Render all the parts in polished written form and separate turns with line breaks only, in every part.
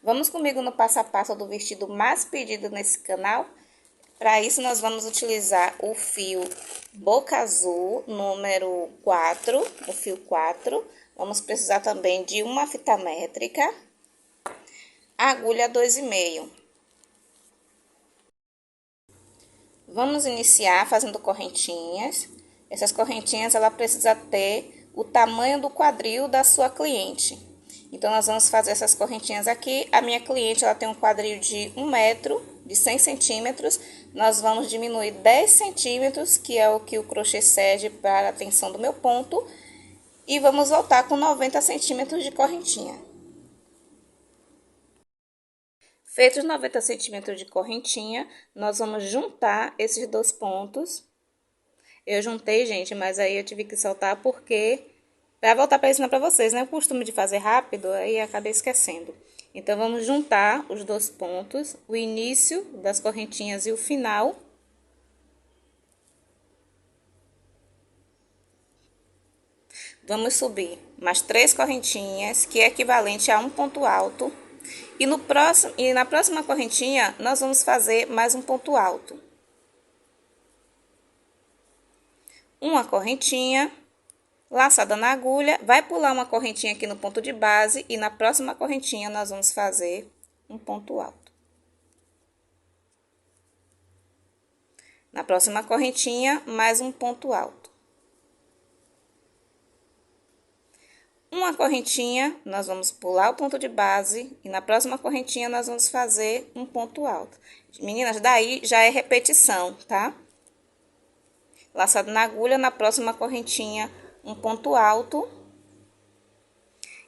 Vamos comigo no passo a passo do vestido mais pedido nesse canal? Para isso, nós vamos utilizar o fio Boca Azul, número 4, o fio 4. Vamos precisar também de uma fita métrica, agulha 2,5. Vamos iniciar fazendo correntinhas. Essas correntinhas, ela precisa ter o tamanho do quadril da sua cliente. Então, nós vamos fazer essas correntinhas aqui. A minha cliente, ela tem um quadril de 1 metro, de 100 centímetros. Nós vamos diminuir 10 centímetros, que é o que o crochê cede para a tensão do meu ponto. E vamos voltar com 90 centímetros de correntinha. Feitos 90 centímetros de correntinha, nós vamos juntar esses dois pontos. Eu juntei, gente, mas aí eu tive que soltar porque... Para voltar para ensinar para vocês, né? O costume de fazer rápido, aí acabei esquecendo. Então, vamos juntar os dois pontos, o início das correntinhas e o final. Vamos subir mais 3 correntinhas, que é equivalente a um ponto alto. E na próxima correntinha, nós vamos fazer mais um ponto alto. Uma correntinha. Laçada na agulha, vai pular uma correntinha aqui no ponto de base e na próxima correntinha nós vamos fazer um ponto alto. Na próxima correntinha, mais um ponto alto. Uma correntinha, nós vamos pular o ponto de base e na próxima correntinha nós vamos fazer um ponto alto. Meninas, daí já é repetição, tá? Laçado na agulha, na próxima correntinha, um ponto alto.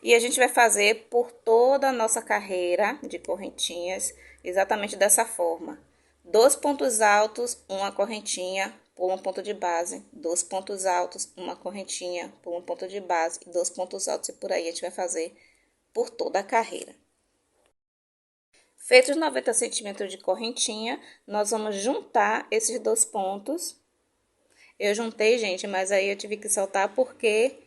E a gente vai fazer por toda a nossa carreira de correntinhas, exatamente dessa forma. 2 pontos altos, uma correntinha, pula um ponto de base. 2 pontos altos, uma correntinha, pula um ponto de base. 2 pontos altos e por aí a gente vai fazer por toda a carreira. Feitos 90 centímetros de correntinha, nós vamos juntar esses dois pontos. Eu juntei, gente, mas aí eu tive que soltar porque...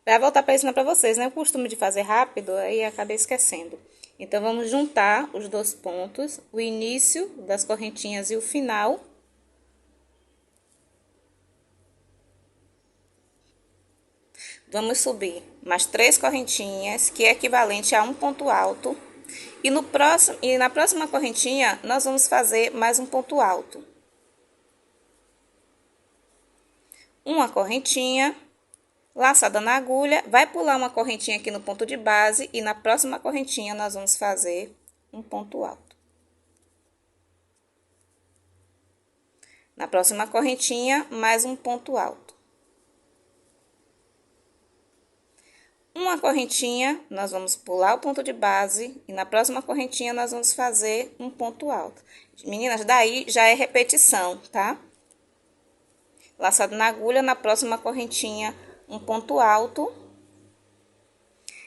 Para voltar para ensinar para vocês, né? O costume de fazer rápido, aí acabei esquecendo. Então, vamos juntar os dois pontos, o início das correntinhas e o final. Vamos subir mais 3 correntinhas, que é equivalente a um ponto alto. E na próxima correntinha, nós vamos fazer mais um ponto alto. Uma correntinha, laçada na agulha, vai pular uma correntinha aqui no ponto de base e na próxima correntinha nós vamos fazer um ponto alto. Na próxima correntinha, mais um ponto alto. Uma correntinha, nós vamos pular o ponto de base e na próxima correntinha nós vamos fazer um ponto alto. Meninas, daí já é repetição, tá? Laçado na agulha, na próxima correntinha, um ponto alto.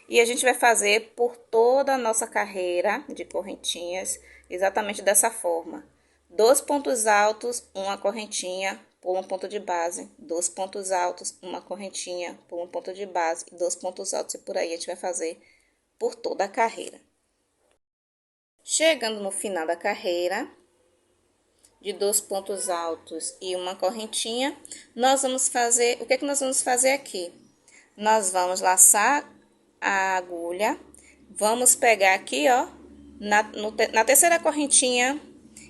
E a gente vai fazer por toda a nossa carreira de correntinhas, exatamente dessa forma. 2 pontos altos, uma correntinha, pula um ponto de base. 2 pontos altos, uma correntinha, pula um ponto de base. 2 pontos altos e por aí a gente vai fazer por toda a carreira. Chegando no final da carreira, de 2 pontos altos e uma correntinha, nós vamos fazer... O que é que nós vamos fazer aqui? Nós vamos laçar a agulha, vamos pegar aqui, ó, na terceira correntinha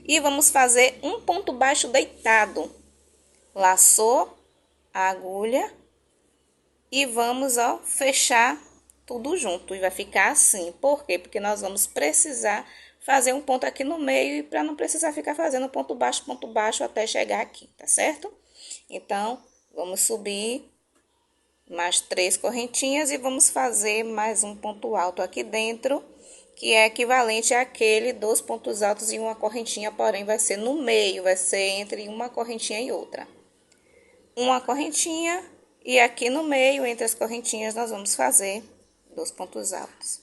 e vamos fazer um ponto baixo deitado. Laçou a agulha e vamos, ó, fechar tudo junto e vai ficar assim. Por quê? Porque nós vamos precisar fazer um ponto aqui no meio e para não precisar ficar fazendo ponto baixo até chegar aqui, tá certo? Então, vamos subir mais 3 correntinhas e vamos fazer mais um ponto alto aqui dentro, que é equivalente àquele 2 pontos altos e uma correntinha, porém vai ser no meio, vai ser entre uma correntinha e outra. Uma correntinha e aqui no meio, entre as correntinhas, nós vamos fazer 2 pontos altos.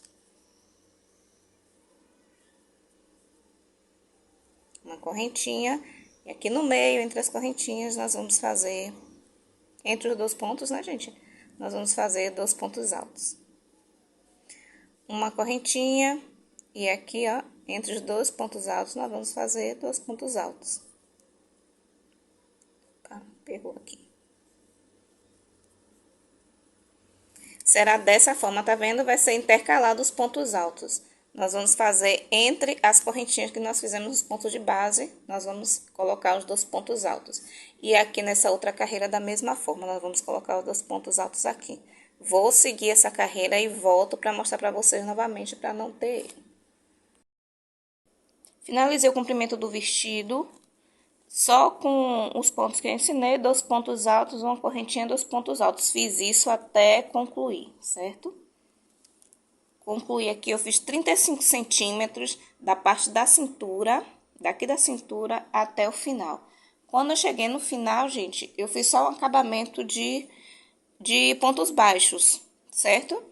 Uma correntinha e aqui no meio, entre as correntinhas, nós vamos fazer, entre os 2 pontos, né, gente? Nós vamos fazer 2 pontos altos. Uma correntinha E aqui, ó, entre os dois pontos altos, nós vamos fazer 2 pontos altos. Tá? Pegou aqui. Será dessa forma, tá vendo? Vai ser intercalado os pontos altos. Nós vamos fazer entre as correntinhas que nós fizemos nos pontos de base, nós vamos colocar os 2 pontos altos. E aqui nessa outra carreira, da mesma forma, nós vamos colocar os 2 pontos altos aqui. Vou seguir essa carreira e volto para mostrar para vocês novamente, para não ter erro. Finalizei o comprimento do vestido, só com os pontos que eu ensinei, 2 pontos altos, uma correntinha, 2 pontos altos. Fiz isso até concluir, certo? Concluí aqui, eu fiz 35 centímetros da parte da cintura, daqui da cintura até o final. Quando eu cheguei no final, gente, eu fiz só um acabamento de pontos baixos, certo?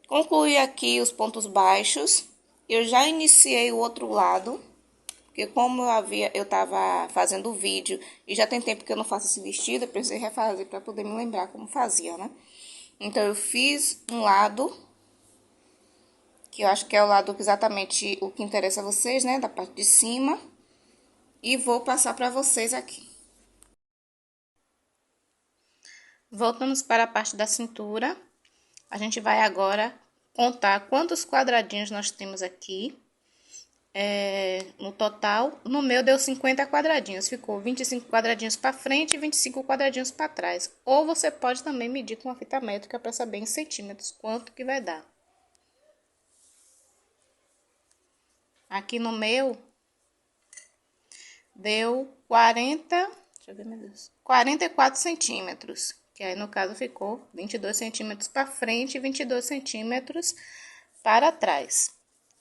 Concluí aqui os pontos baixos. Eu já iniciei o outro lado, porque como eu tava fazendo o vídeo e já tem tempo que eu não faço esse vestido, eu precisei refazer para poder me lembrar como fazia, né? Então, eu fiz um lado, que eu acho que é o lado exatamente o que interessa a vocês, né? Da parte de cima. E vou passar para vocês aqui. Voltamos para a parte da cintura. A gente vai agora contar quantos quadradinhos nós temos aqui. No total, no meu deu 50 quadradinhos. Ficou 25 quadradinhos para frente e 25 quadradinhos para trás. Ou você pode também medir com a fita métrica para saber em centímetros quanto que vai dar. Aqui no meu deu 44 centímetros, que aí no caso ficou 22 centímetros para frente e 22 centímetros para trás.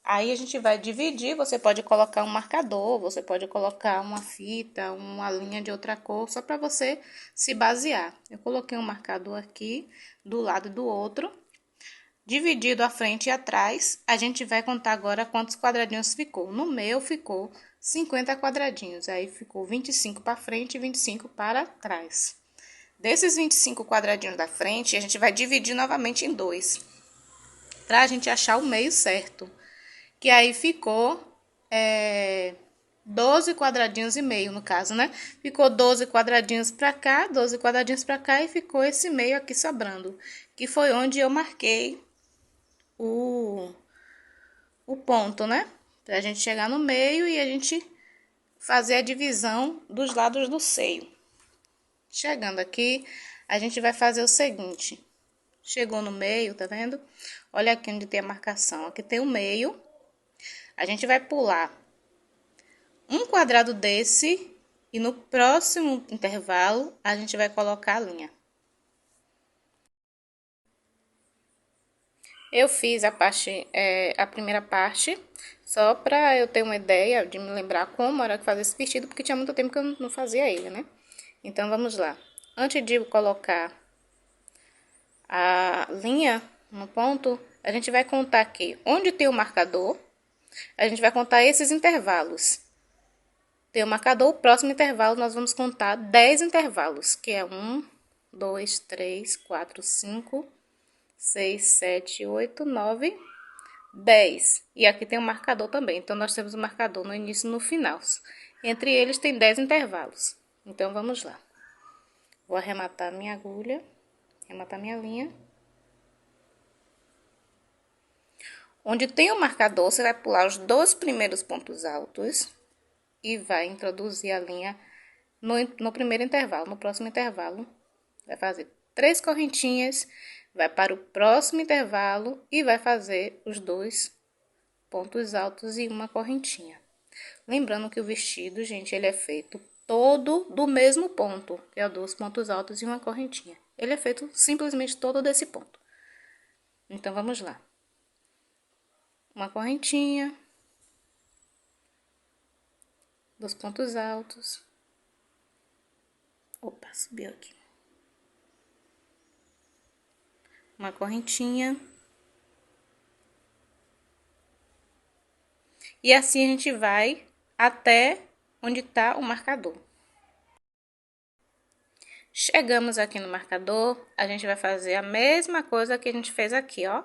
Aí a gente vai dividir, você pode colocar um marcador, você pode colocar uma fita, uma linha de outra cor, só para você se basear. Eu coloquei um marcador aqui, do lado do outro. Dividido a frente e atrás, a gente vai contar agora quantos quadradinhos ficou. No meu ficou 50 quadradinhos, aí ficou 25 para frente e 25 para trás. Desses 25 quadradinhos da frente, a gente vai dividir novamente em 2, para a gente achar o meio certo. Que aí ficou 12 quadradinhos e meio, no caso, né? Ficou 12 quadradinhos para cá, 12 quadradinhos para cá e ficou esse meio aqui sobrando. Que foi onde eu marquei o ponto, né? Pra gente chegar no meio e a gente fazer a divisão dos lados do seio. Chegando aqui, a gente vai fazer o seguinte. Chegou no meio, tá vendo? Olha aqui onde tem a marcação. Aqui tem o meio. A gente vai pular um quadrado desse e no próximo intervalo a gente vai colocar a linha. Eu fiz a primeira parte, só pra eu ter uma ideia de me lembrar como era que fazia esse vestido, porque tinha muito tempo que eu não fazia ele, né? Então, vamos lá. Antes de colocar a linha no ponto, a gente vai contar aqui onde tem o marcador, a gente vai contar esses intervalos. Tem o marcador, o próximo intervalo nós vamos contar 10 intervalos, que é 1, 2, 3, 4, 5... 6, 7, 8, 9, 10. E aqui tem um marcador também. Então, nós temos um marcador no início e no final. Entre eles tem 10 intervalos. Então, vamos lá. Vou arrematar minha agulha, arrematar minha linha. Onde tem o marcador, você vai pular os 2 primeiros pontos altos e vai introduzir a linha no primeiro intervalo. No próximo intervalo, vai fazer 3 correntinhas, vai para o próximo intervalo e vai fazer os 2 pontos altos e uma correntinha. Lembrando que o vestido, gente, ele é feito todo do mesmo ponto, que é 2 pontos altos e uma correntinha. Ele é feito simplesmente todo desse ponto. Então, vamos lá. Uma correntinha, 2 pontos altos. Opa, subiu aqui. Uma correntinha. E assim a gente vai até onde tá o marcador. Chegamos aqui no marcador, a gente vai fazer a mesma coisa que a gente fez aqui, ó.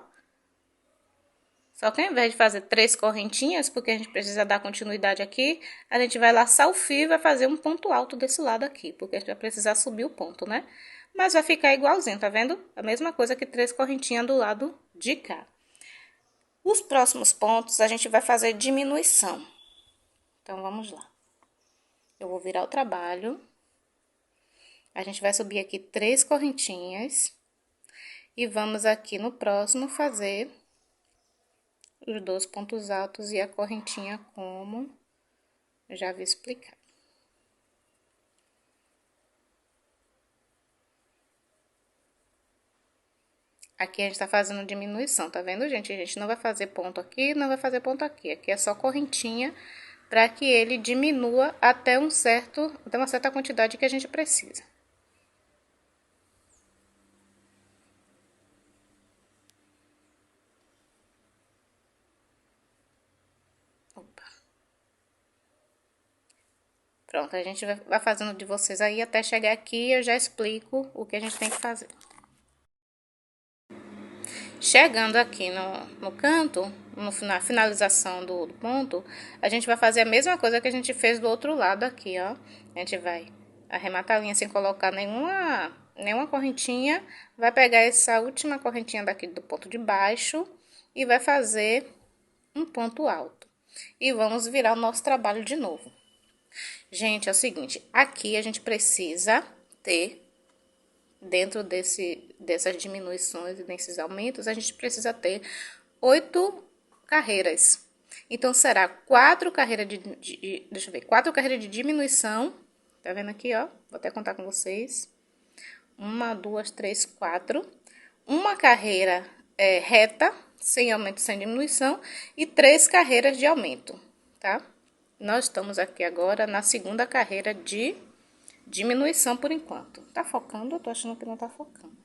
Só que ao invés de fazer 3 correntinhas, porque a gente precisa dar continuidade aqui, a gente vai laçar o fio e vai fazer um ponto alto desse lado aqui, porque a gente vai precisar subir o ponto, né? Mas vai ficar igualzinho, tá vendo? A mesma coisa que 3 correntinhas do lado de cá. Os próximos pontos a gente vai fazer diminuição. Então, vamos lá. Eu vou virar o trabalho. A gente vai subir aqui 3 correntinhas. E vamos aqui no próximo fazer os 2 pontos altos e a correntinha como eu já havia explicado. Aqui a gente tá fazendo diminuição, tá vendo, gente? A gente não vai fazer ponto aqui, não vai fazer ponto aqui. Aqui é só correntinha para que ele diminua até uma certa quantidade que a gente precisa. Opa. Pronto, a gente vai fazendo de vocês aí até chegar aqui, eu já explico o que a gente tem que fazer. Chegando aqui no canto, na finalização do ponto, a gente vai fazer a mesma coisa que a gente fez do outro lado aqui, ó. A gente vai arrematar a linha sem colocar nenhuma correntinha, vai pegar essa última correntinha daqui do ponto de baixo e vai fazer um ponto alto. E vamos virar o nosso trabalho de novo. Gente, é o seguinte, aqui a gente precisa ter, dentro dessas diminuições e desses aumentos, a gente precisa ter 8 carreiras. Então, será 4 carreiras deixa eu ver, 4 carreiras de diminuição, tá vendo aqui, ó? Vou até contar com vocês. 1, 2, 3, 4. Uma carreira reta, sem aumento, sem diminuição, e 3 carreiras de aumento, tá? Nós estamos aqui agora na segunda carreira de diminuição por enquanto. Tá focando? Eu tô achando que não tá focando.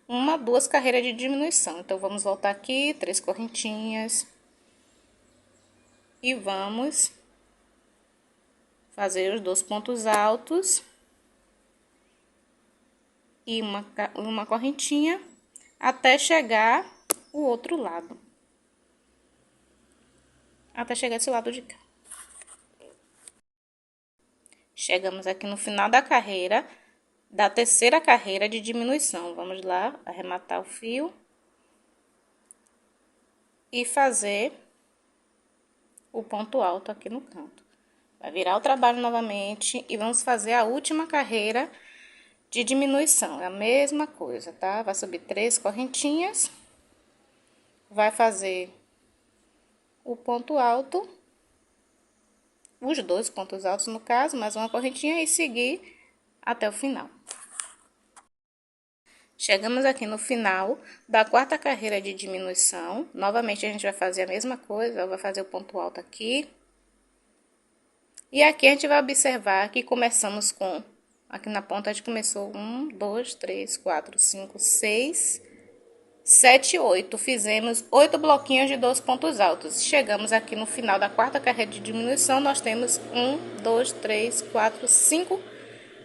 1, 2 carreiras de diminuição. Então, vamos voltar aqui, 3 correntinhas. E vamos fazer os 2 pontos altos. E uma correntinha até chegar o outro lado. Até chegar esse lado de cá. Chegamos aqui no final da carreira, da terceira carreira de diminuição. Vamos lá, arrematar o fio. E fazer o ponto alto aqui no canto. Vai virar o trabalho novamente e vamos fazer a última carreira de diminuição. É a mesma coisa, tá? Vai subir 3 correntinhas. Vai fazer o ponto alto. Os 2 pontos altos, no caso, mais uma correntinha e seguir até o final. Chegamos aqui no final da quarta carreira de diminuição. Novamente, a gente vai fazer a mesma coisa, vai fazer o ponto alto aqui. E aqui a gente vai observar que começamos com, aqui na ponta a gente começou 1, 2, 3, 4, 5, 6, 7, 8. Fizemos 8 bloquinhos de 2 pontos altos. Chegamos aqui no final da quarta carreira de diminuição, nós temos 1, 2, 3, 4, 5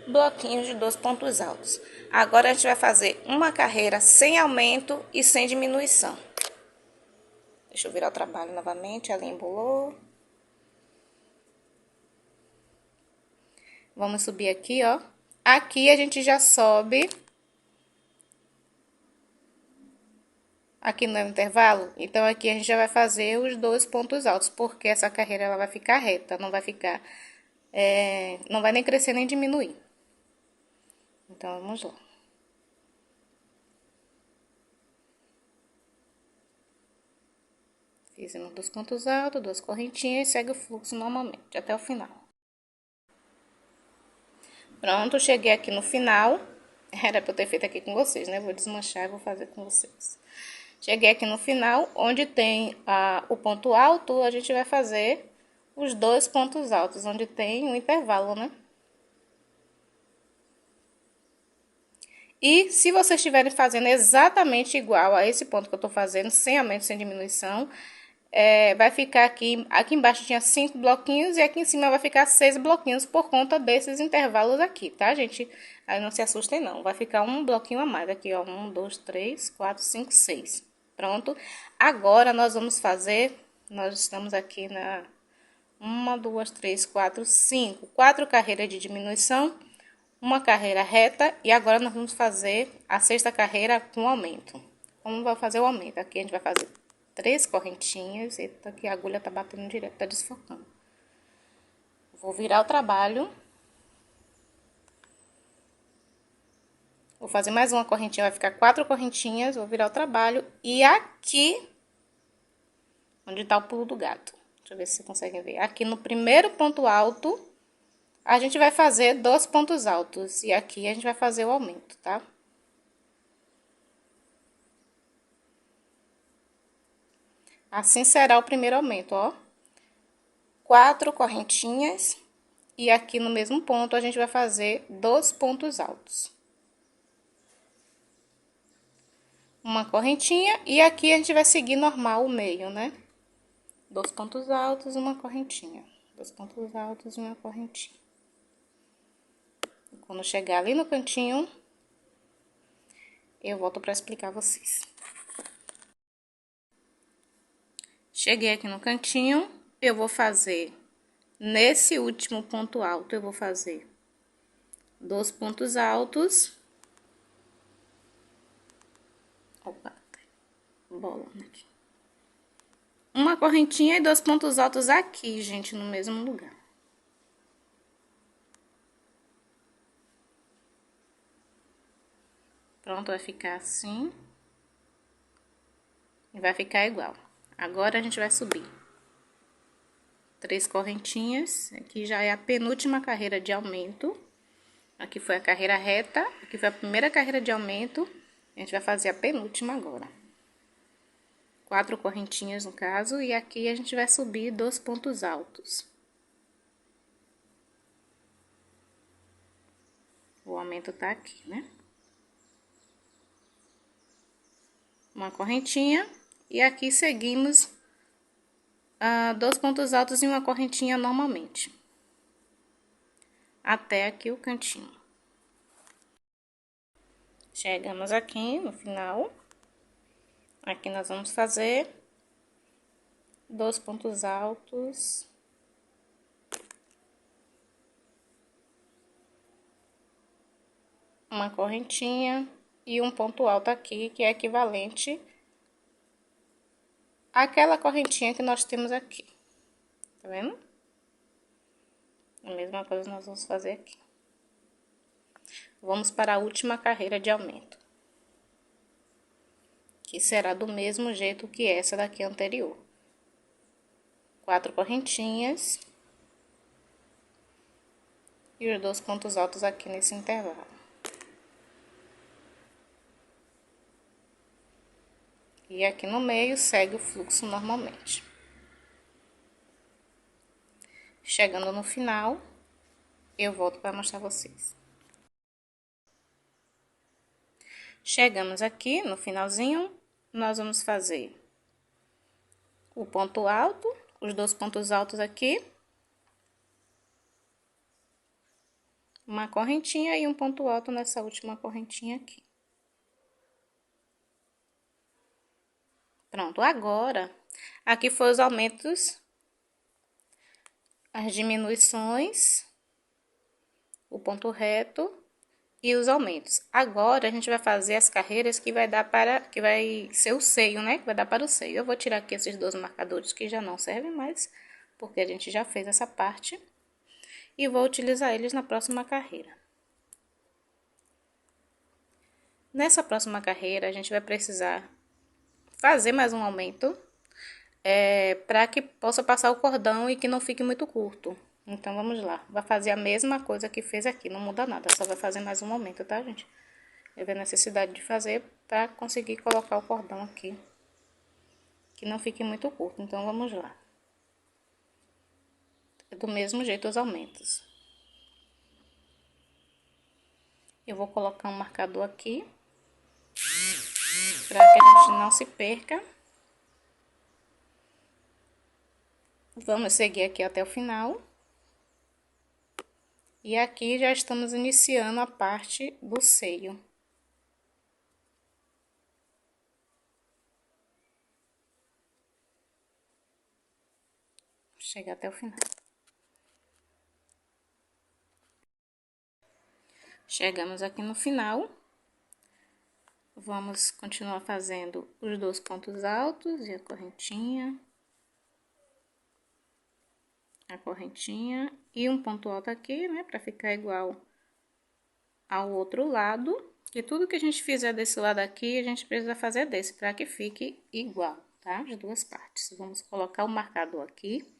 bloquinhos de 2 pontos altos. Agora a gente vai fazer uma carreira sem aumento e sem diminuição. Deixa eu virar o trabalho novamente, ela embolou. Vamos subir aqui, ó. Aqui a gente já sobe. Aqui no intervalo, então aqui a gente já vai fazer os 2 pontos altos, porque essa carreira ela vai ficar reta, não vai ficar, não vai nem crescer nem diminuir. Então, vamos lá. Fizemos 2 pontos altos, 2 correntinhas e segue o fluxo normalmente, até o final. Pronto, cheguei aqui no final. Era pra eu ter feito aqui com vocês, né? Vou desmanchar e vou fazer com vocês. Cheguei aqui no final, onde tem o ponto alto, a gente vai fazer os 2 pontos altos, onde tem um intervalo, né? E se vocês estiverem fazendo exatamente igual a esse ponto que eu tô fazendo, sem aumento, sem diminuição, vai ficar aqui embaixo tinha 5 bloquinhos e aqui em cima vai ficar 6 bloquinhos por conta desses intervalos aqui, tá, gente? Aí não se assustem não, vai ficar um bloquinho a mais aqui, ó, 1, 2, 3, 4, 5, 6. Pronto. Agora, nós vamos fazer, nós estamos aqui na 1, 2, 3, 4, 5. 4 carreiras de diminuição, uma carreira reta. E agora nós vamos fazer a 6ª carreira com aumento. Como vai fazer o aumento? Aqui a gente vai fazer 3 correntinhas. Eita, que a agulha tá batendo direto, tá desfocando. Vou virar o trabalho. Vou fazer mais uma correntinha, vai ficar 4 correntinhas, vou virar o trabalho. E aqui, onde tá o pulo do gato, deixa eu ver se vocês conseguem ver. Aqui no primeiro ponto alto, a gente vai fazer 2 pontos altos. E aqui a gente vai fazer o aumento, tá? Assim será o primeiro aumento, ó. 4 correntinhas. E aqui no mesmo ponto, a gente vai fazer 2 pontos altos. Uma correntinha, e aqui a gente vai seguir normal o meio, né? 2 pontos altos, uma correntinha. 2 pontos altos e uma correntinha. E quando chegar ali no cantinho, eu volto para explicar a vocês. Cheguei aqui no cantinho, eu vou fazer, nesse último ponto alto, eu vou fazer 2 pontos altos. Opa, bola aqui. Uma correntinha e 2 pontos altos aqui, gente, no mesmo lugar. Pronto, vai ficar assim. E vai ficar igual. Agora, a gente vai subir 3 correntinhas. Aqui já é a penúltima carreira de aumento. Aqui foi a carreira reta. Aqui foi a primeira carreira de aumento. A gente vai fazer a penúltima agora. 4 correntinhas no caso, e aqui a gente vai subir 2 pontos altos. O aumento tá aqui, né? Uma correntinha, e aqui seguimos 2 pontos altos e uma correntinha normalmente. Até aqui o cantinho. Chegamos aqui no final. Aqui nós vamos fazer 2 pontos altos. Uma correntinha e um ponto alto aqui, que é equivalente àquela correntinha que nós temos aqui. Tá vendo? A mesma coisa nós vamos fazer aqui. Vamos para a última carreira de aumento, que será do mesmo jeito que essa daqui anterior. 4 correntinhas e os 2 pontos altos aqui nesse intervalo. E aqui no meio segue o fluxo normalmente. Chegando no final, eu volto para mostrar a vocês. Chegamos aqui no finalzinho, nós vamos fazer o ponto alto, os 2 pontos altos aqui, uma correntinha e um ponto alto nessa última correntinha aqui. Pronto, agora, aqui foi os aumentos, as diminuições, o ponto reto e os aumentos. Agora, a gente vai fazer as carreiras que vai dar para, que vai ser o seio, né? Que vai dar para o seio. Eu vou tirar aqui esses 2 marcadores que já não servem mais, porque a gente já fez essa parte. E vou utilizar eles na próxima carreira. Nessa próxima carreira, a gente vai precisar fazer mais um aumento, para que possa passar o cordão e que não fique muito curto. Então, vamos lá. Vai fazer a mesma coisa que fez aqui, não muda nada, só vai fazer mais um aumento, tá, gente? Eu vejo a necessidade de fazer para conseguir colocar o cordão aqui, que não fique muito curto. Então, vamos lá. Do mesmo jeito os aumentos. Eu vou colocar um marcador aqui, para que a gente não se perca. Vamos seguir aqui até o final. E aqui já estamos iniciando a parte do seio. chegar até o final. Chegamos aqui no final. Vamos continuar fazendo os 2 pontos altos e a correntinha. A correntinha e um ponto alto aqui, né, pra ficar igual ao outro lado. E tudo que a gente fizer desse lado aqui, a gente precisa fazer desse, para que fique igual, tá? As duas partes. Vamos colocar o marcador aqui.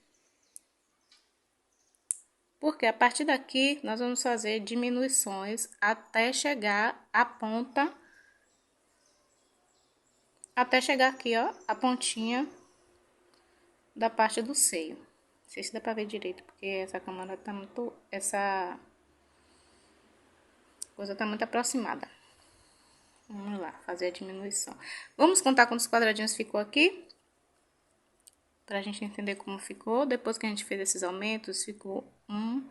Porque a partir daqui, nós vamos fazer diminuições até chegar à ponta. Até chegar aqui, ó, a pontinha da parte do seio. Não sei se dá pra ver direito, porque essa câmera tá muito... Essa coisa tá muito aproximada. Vamos lá, fazer a diminuição. Vamos contar quantos quadradinhos ficou aqui? Pra gente entender como ficou. Depois que a gente fez esses aumentos, ficou 1,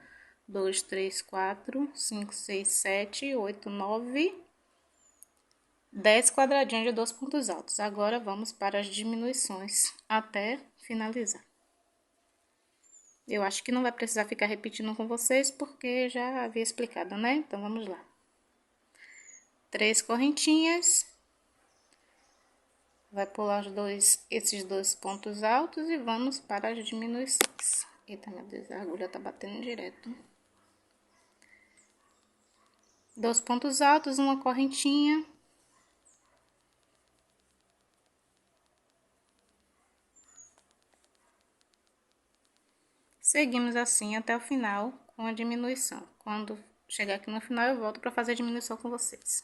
2, 3, 4, 5, 6, 7, 8, 9, 10 quadradinhos de 2 pontos altos. Agora, vamos para as diminuições até finalizar. Eu acho que não vai precisar ficar repetindo com vocês, porque já havia explicado, né? Então, vamos lá. 3 correntinhas. Vai pular esses dois pontos altos e vamos para as diminuições. Eita, meu Deus, a agulha tá batendo direto. 2 pontos altos, uma correntinha. Seguimos assim até o final com a diminuição. Quando chegar aqui no final, eu volto para fazer a diminuição com vocês.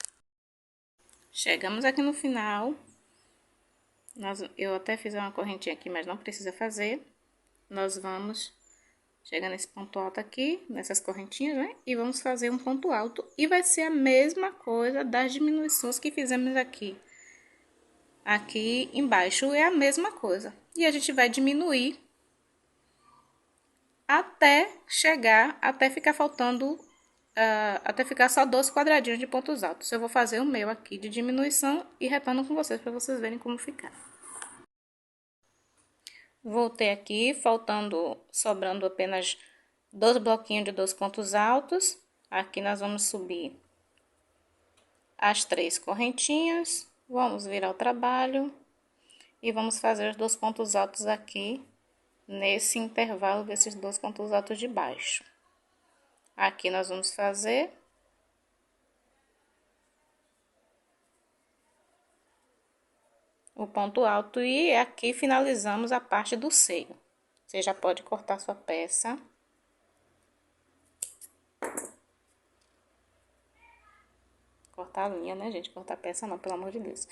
Chegamos aqui no final. Eu até fiz uma correntinha aqui, mas não precisa fazer. Nós vamos chegar nesse ponto alto aqui, nessas correntinhas, né? E vamos fazer um ponto alto. E vai ser a mesma coisa das diminuições que fizemos aqui. Aqui embaixo é a mesma coisa. E a gente vai diminuir até chegar, até ficar faltando, até ficar só 2 quadradinhos de pontos altos. Eu vou fazer o meu aqui de diminuição e retorno com vocês para vocês verem como ficar. Voltei aqui, sobrando apenas 2 bloquinhos de 2 pontos altos. Aqui nós vamos subir as 3 correntinhas, vamos virar o trabalho e vamos fazer os 2 pontos altos aqui, nesse intervalo desses 2 pontos altos de baixo. Aqui nós vamos fazer o ponto alto e aqui finalizamos a parte do seio. Você já pode cortar sua peça. Cortar a linha, né, gente? Cortar a peça não, pelo amor de Deus.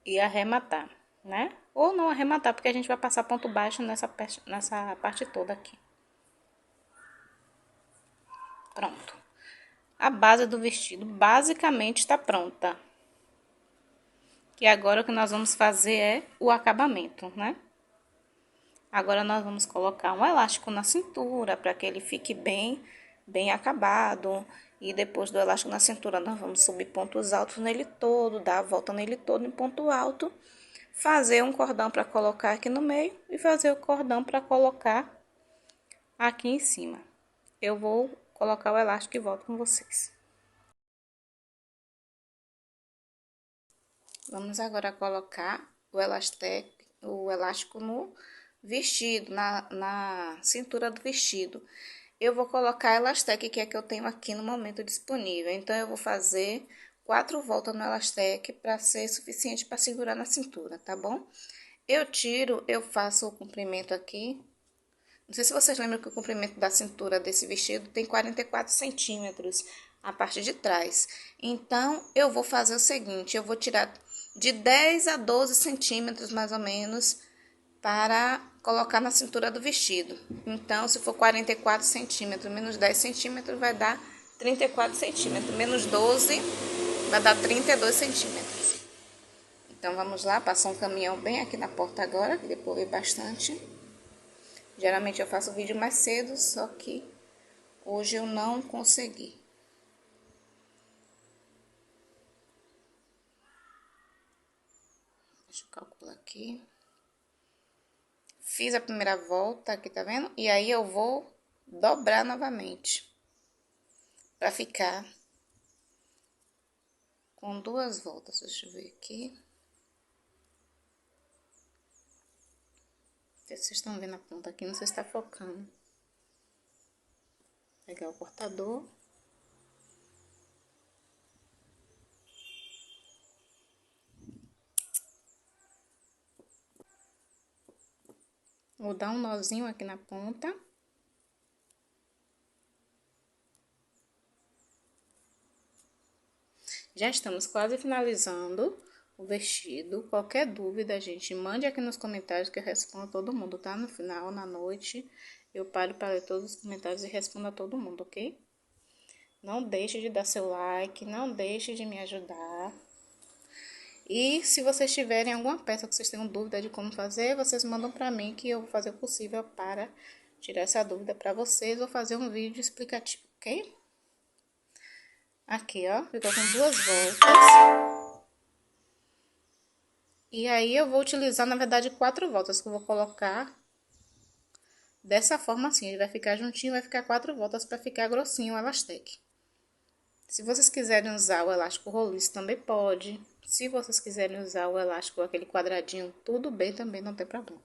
E arrematar, né? Ou não arrematar, porque a gente vai passar ponto baixo nessa parte toda aqui. Pronto. A base do vestido basicamente está pronta. E agora o que nós vamos fazer é o acabamento, né? Agora nós vamos colocar um elástico na cintura para que ele fique bem acabado. E depois do elástico na cintura nós vamos subir pontos altos nele todo, dar a volta nele todo em ponto alto. Fazer um cordão para colocar aqui no meio e fazer o cordão para colocar aqui em cima. Eu vou colocar o elástico e volto com vocês. Vamos agora colocar o elástico no vestido, na cintura do vestido. Eu vou colocar a elastec, que é que eu tenho aqui no momento disponível. Então, eu vou fazer 4 voltas no elastec para ser suficiente para segurar na cintura, tá bom? Eu faço o comprimento aqui. Não sei se vocês lembram que o comprimento da cintura desse vestido tem 44 centímetros, a parte de trás. Então, eu vou fazer o seguinte, eu vou tirar de 10 a 12 centímetros, mais ou menos, para colocar na cintura do vestido. Então, se for 44 centímetros menos 10 centímetros, vai dar 34 centímetros. Menos 12, vai dar 32 centímetros. Então, vamos lá, passar um caminhão bem aqui na porta agora, que depois veio bastante. Geralmente eu faço o vídeo mais cedo, só que hoje eu não consegui. Deixa eu calcular aqui. fiz a primeira volta aqui, tá vendo? E aí eu vou dobrar novamente, pra ficar com 2 voltas. Deixa eu ver aqui. Não sei se vocês estão vendo a ponta aqui, não sei se tá focando. Pegar o cortador. Vou dar um nozinho aqui na ponta. Já estamos quase finalizando o vestido. Qualquer dúvida, gente, mande aqui nos comentários que eu respondo a todo mundo, tá? No final, na noite, eu paro para ler todos os comentários e respondo a todo mundo, ok? Não deixe de dar seu like, não deixe de me ajudar. E se vocês tiverem alguma peça que vocês tenham dúvida de como fazer, vocês mandam pra mim que eu vou fazer o possível para tirar essa dúvida pra vocês ou fazer um vídeo explicativo, ok? Aqui, ó, ficou com 2 voltas. E aí eu vou utilizar, na verdade, 4 voltas, que eu vou colocar dessa forma assim. Ele vai ficar juntinho, vai ficar 4 voltas para ficar grossinho o elastec. Se vocês quiserem usar o elástico roliço, também pode. Se vocês quiserem usar o elástico, aquele quadradinho, tudo bem também, não tem problema.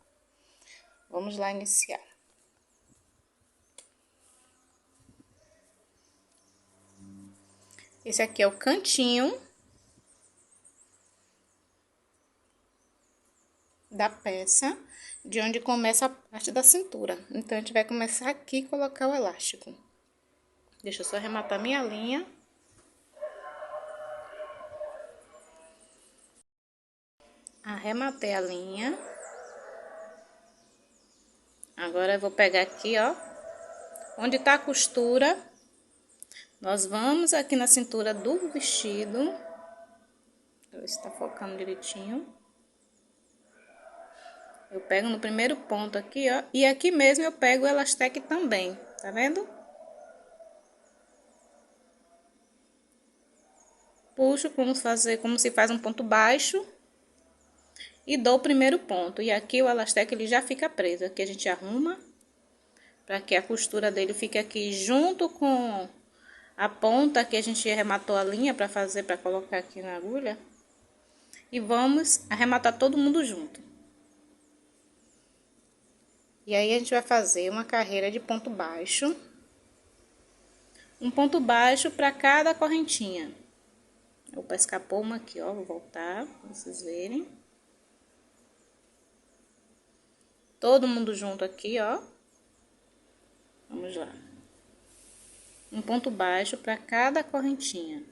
Vamos lá iniciar. Esse aqui é o cantinho da peça, de onde começa a parte da cintura. Então, a gente vai começar aqui e colocar o elástico. Deixa eu só arrematar minha linha. Arrematei a linha. Agora, eu vou pegar aqui, ó, onde tá a costura. Nós vamos aqui na cintura do vestido. Deixa eu ver se tá focando direitinho. Eu pego no primeiro ponto aqui, ó. E aqui mesmo eu pego o elastec também, tá vendo? Puxo como se faz um ponto baixo. E dou o primeiro ponto. E aqui o elastec ele já fica preso. Aqui a gente arruma. Pra que a costura dele fique aqui junto com a ponta que a gente arrematou a linha pra fazer, pra colocar aqui na agulha. E vamos arrematar todo mundo junto. E aí, a gente vai fazer uma carreira de ponto baixo. Um ponto baixo para cada correntinha. Opa, escapou uma aqui, ó. Vou voltar pra vocês verem. Todo mundo junto aqui, ó. Vamos lá. Um ponto baixo para cada correntinha.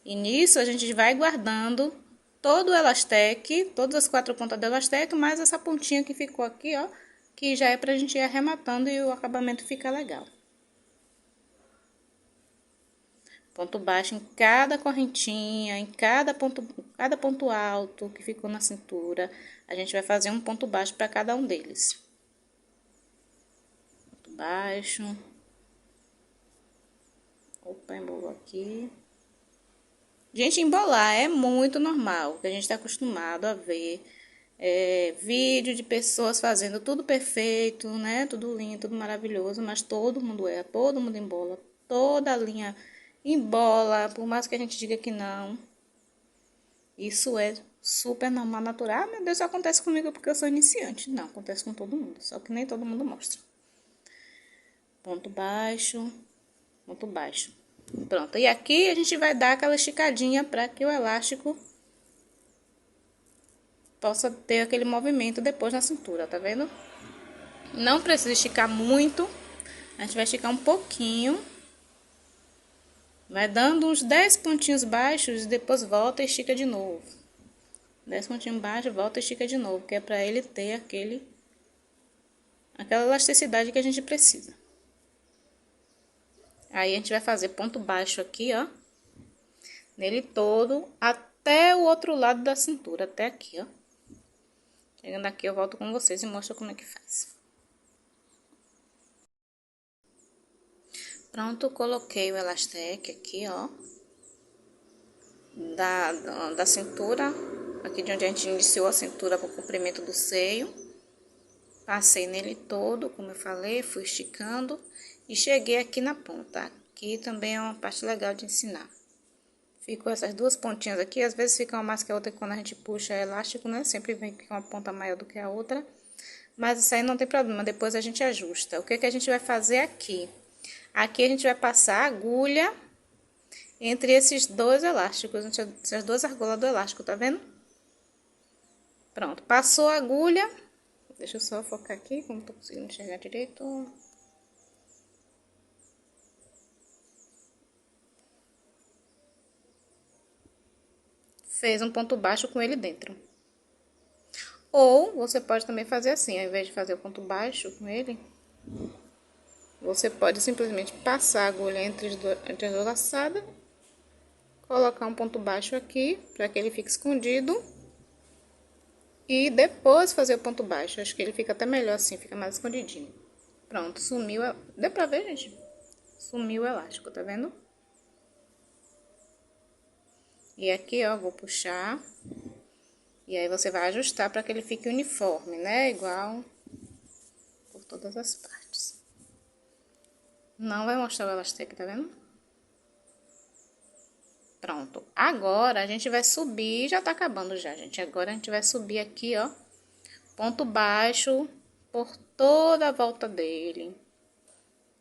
E nisso, a gente vai guardando todo o elastec, todas as 4 pontas do elastec, mais essa pontinha que ficou aqui, ó. Que já é pra gente ir arrematando e o acabamento fica legal. Ponto baixo em cada correntinha, em cada ponto alto que ficou na cintura. A gente vai fazer um ponto baixo para cada um deles. Ponto baixo. Opa, embolou aqui. Gente, embolar é muito normal, que a gente está acostumado a ver vídeo de pessoas fazendo tudo perfeito, né? Tudo lindo, tudo maravilhoso, mas todo mundo erra, todo mundo embola, toda a linha embola, por mais que a gente diga que não. Isso é super normal, natural. Ah, meu Deus, só acontece comigo porque eu sou iniciante. Não, acontece com todo mundo, só que nem todo mundo mostra. Ponto baixo, ponto baixo. Pronto, e aqui a gente vai dar aquela esticadinha para que o elástico possa ter aquele movimento depois na cintura, tá vendo? Não precisa esticar muito, a gente vai esticar um pouquinho. Vai dando uns 10 pontinhos baixos e depois volta e estica de novo. 10 pontinhos baixos, volta e estica de novo, que é pra ele ter aquela elasticidade que a gente precisa. Aí a gente vai fazer ponto baixo aqui, ó. Nele todo, até o outro lado da cintura, até aqui, ó. Chegando aqui eu volto com vocês e mostro como é que faz. Pronto, coloquei o elastec aqui, ó. Da cintura, aqui de onde a gente iniciou a cintura com o comprimento do seio. Passei nele todo, como eu falei, fui esticando e cheguei aqui na ponta. Aqui também é uma parte legal de ensinar. Ficou essas duas pontinhas aqui, às vezes fica uma mais que a outra quando a gente puxa elástico, né? Sempre vem com uma ponta maior do que a outra. Mas isso aí não tem problema, depois a gente ajusta. O que que a gente vai fazer aqui? Aqui a gente vai passar a agulha entre esses dois elásticos, essas duas argolas do elástico, tá vendo? Pronto, passou a agulha. Deixa eu só focar aqui, como tô conseguindo enxergar direito. Fez um ponto baixo com ele dentro. Ou você pode também fazer assim, ao invés de fazer o ponto baixo com ele, você pode simplesmente passar a agulha entre as duas laçadas, colocar um ponto baixo aqui, para que ele fique escondido, e depois fazer o ponto baixo. Acho que ele fica até melhor assim, fica mais escondidinho. Pronto, sumiu. Deu pra ver, gente? Sumiu o elástico, tá vendo? E aqui, ó, vou puxar. E aí você vai ajustar para que ele fique uniforme, né? Igual por todas as partes. Não vai mostrar o elástico, tá vendo? Pronto. Agora a gente vai subir, já tá acabando já, gente. Agora a gente vai subir aqui, ó. Ponto baixo por toda a volta dele.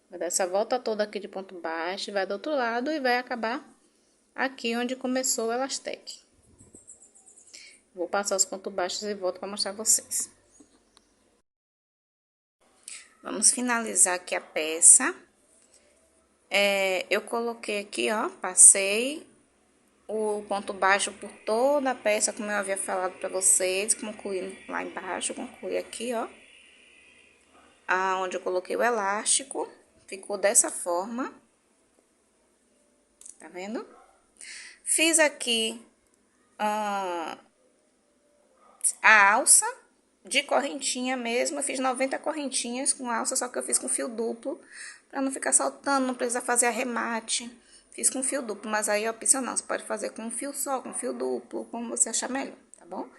Vai dar essa volta toda aqui de ponto baixo, vai do outro lado e vai acabar aqui onde começou o elastec. Vou passar os pontos baixos e volto para mostrar a vocês. Vamos finalizar aqui a peça. Eu coloquei aqui, ó, passei o ponto baixo por toda a peça, como eu havia falado para vocês, concluindo lá embaixo, concluí aqui, ó. Aonde eu coloquei o elástico, ficou dessa forma. Tá vendo? Fiz aqui a alça de correntinha mesmo. Eu fiz 90 correntinhas com alça, só que eu fiz com fio duplo, pra não ficar saltando, não precisar fazer arremate. Fiz com fio duplo, mas aí é opcional, você pode fazer com um fio só, com fio duplo, como você achar melhor, tá bom?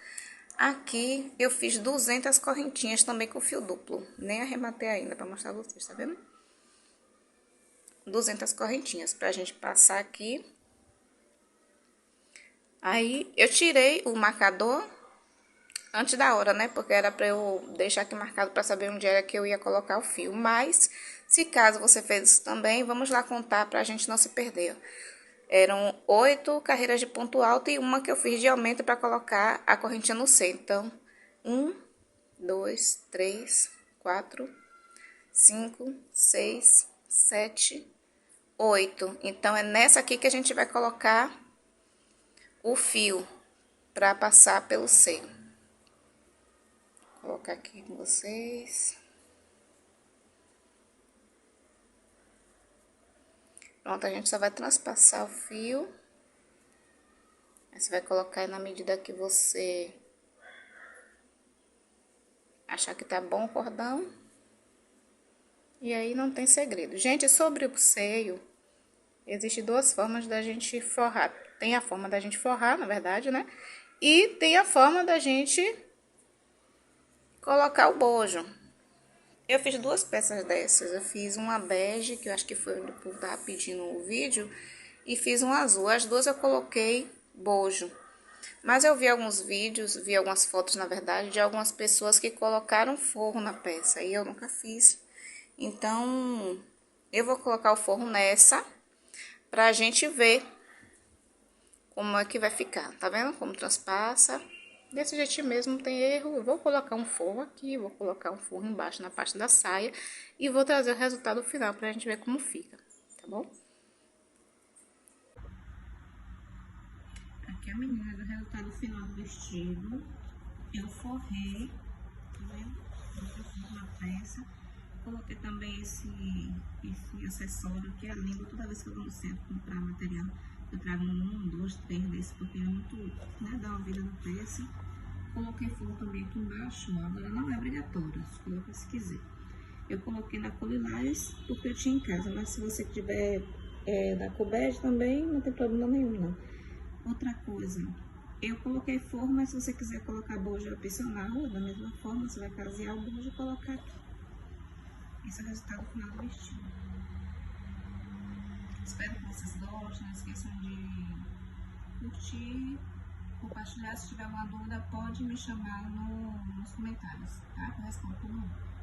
Aqui eu fiz 200 correntinhas também com fio duplo, nem arrematei ainda pra mostrar a vocês, tá vendo? 200 correntinhas pra gente passar aqui. Aí eu tirei o marcador antes da hora, né? Porque era pra eu deixar aqui marcado pra saber onde era que eu ia colocar o fio. Mas, se caso você fez isso também, vamos lá contar pra gente não se perder. Eram 8 carreiras de ponto alto e uma que eu fiz de aumento pra colocar a correntinha no centro. Então, 1, 2, 3, 4, 5, 6, 7, 8. Então, é nessa aqui que a gente vai colocar o fio pra passar pelo seio. Vou colocar aqui com vocês. Pronto, a gente só vai transpassar o fio. Aí você vai colocar aí na medida que você achar que tá bom o cordão. E aí não tem segredo. Gente, sobre o seio, existem duas formas da gente forrar. Tem a forma da gente forrar, na verdade, né? E tem a forma da gente colocar o bojo. Eu fiz duas peças dessas. Eu fiz uma bege, que eu acho que foi onde o povo tava pedindo o vídeo, e fiz um azul. As duas eu coloquei bojo. Mas eu vi alguns vídeos, vi algumas fotos, na verdade, de algumas pessoas que colocaram forro na peça. E eu nunca fiz. Então, eu vou colocar o forro nessa, pra gente ver como é que vai ficar. Tá vendo como transpassa? Desse jeitinho mesmo, não tem erro. Eu vou colocar um forro aqui, vou colocar um forro embaixo na parte da saia e vou trazer o resultado final pra gente ver como fica, tá bom? Aqui a menina do resultado final do vestido. Eu forrei, tá vendo? Eu forro na peça. Coloquei também esse acessório que é lindo. Toda vez que eu vou no centro comprar material, eu trago 1, 2, 3 desses, porque é muito, né, dá uma vida na peça. Coloquei forro também aqui embaixo, ó. Agora não é obrigatório, você coloca se quiser. Eu coloquei na cor lilás porque eu tinha em casa, mas se você tiver da cor bege também, não tem problema nenhum, não. Outra coisa, Eu coloquei forro, mas se você quiser colocar bojo é opcional, da mesma forma, você vai casear o bojo e colocar aqui. Esse é o resultado final do vestido. Espero que vocês gostem, não esqueçam de curtir, compartilhar. Se tiver alguma dúvida, pode me chamar nos comentários, tá? Eu respondo todo mundo.